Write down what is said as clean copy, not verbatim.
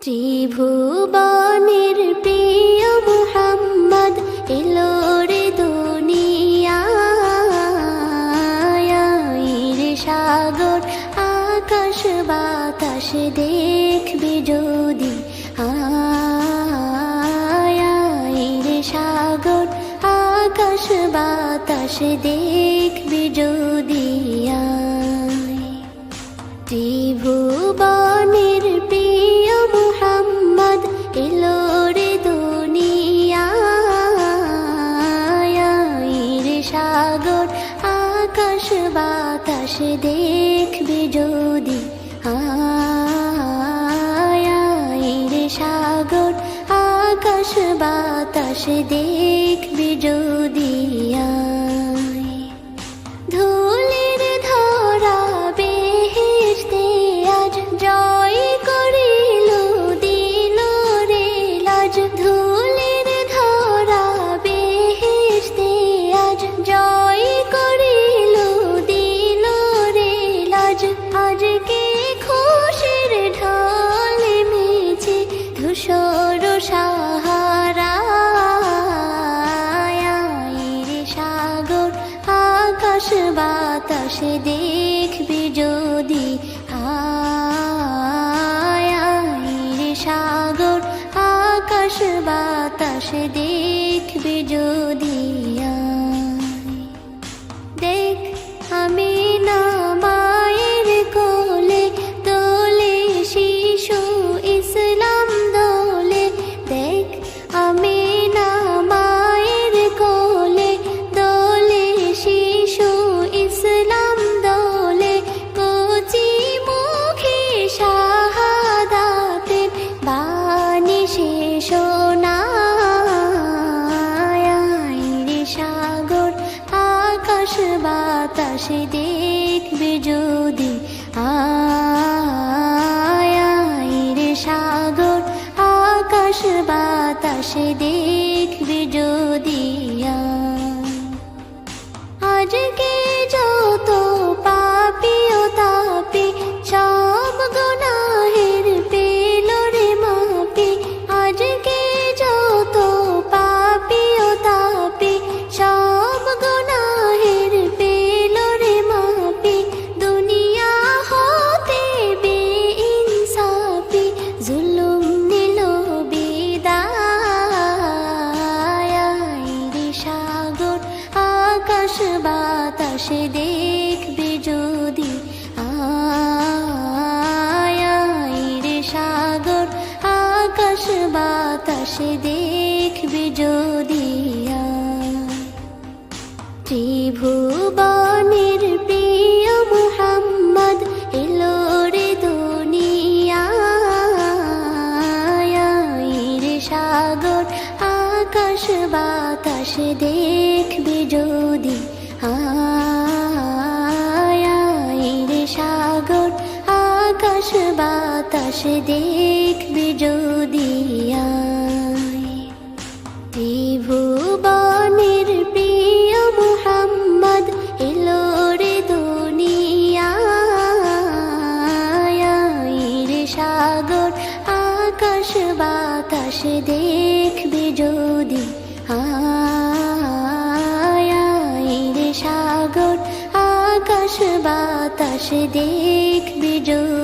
ত্রিভুবনের প্রিয় মুহাম্মদ এলো রে দুনিয়ায় রে সাগর আকাশ বাতাস দেখবি যদি রে সাগর আকাশ বাতাস দেখবি যদি ত্রিভুবনের প্রিয় মুহাম্মদ এলো রে দুনিয়ায় রে সাগর আকাশ বাতাস দেখবি যদি রে সাগর আকাশ বাতাস দেখবি যদি ধুলির ধরা বেহেশতে আজ জয় করিল দিল রে লাজ ধুলির ধরা বেহেশতে আজ জয় করিল দিল রে লাজ আজকে খুশির ঢল মেছে ধূসর সাহারা রে সাগর আকাশ বাতাস দেখবি যদি রে সাগর আকাশ বাতাস দেখবি যদি দেখ আমি না মায়ের কোলে দোলে শিশু ইসলাম দোলে দেখ আমি না মায়ের কোলে দোলে শিশু ইসলাম দোলে কচি মুখে শাহাদাতের বাণী শেষ রে সাগর আকাশ বাতাস দেখবি যদি রে সাগর আকাশ বাতাস দেখবি যদি আজকে যত পাপী ও তাপী সব গুনাহের পেল রে মাপি আজকে যত পাপী ও তাপী সব গুনাহের পেল রে মাপি দুনিয়া হতে বেইনসাফি জুলুম নিল বিদায় রে সাগর আকাশ বাতাস দেখবি যদি রে সাগর আকাশ বাতাস দেখবি যদি ত্রিভুবনের প্রিয় মুহাম্মদ এলো রে দুনিয়ায় রে সাগর আকাশ বাতাস দেখবি যদি রে সাগর আকাশ বাতাস দেখবি যদি ত্রিভুবনের প্রিয় মুহাম্মদ এলো রে দুনিয়ায় রে সাগর আকাশ বাতাস দেখবি যদি রে সাগর আকাশ বাতাস দেখবি যদি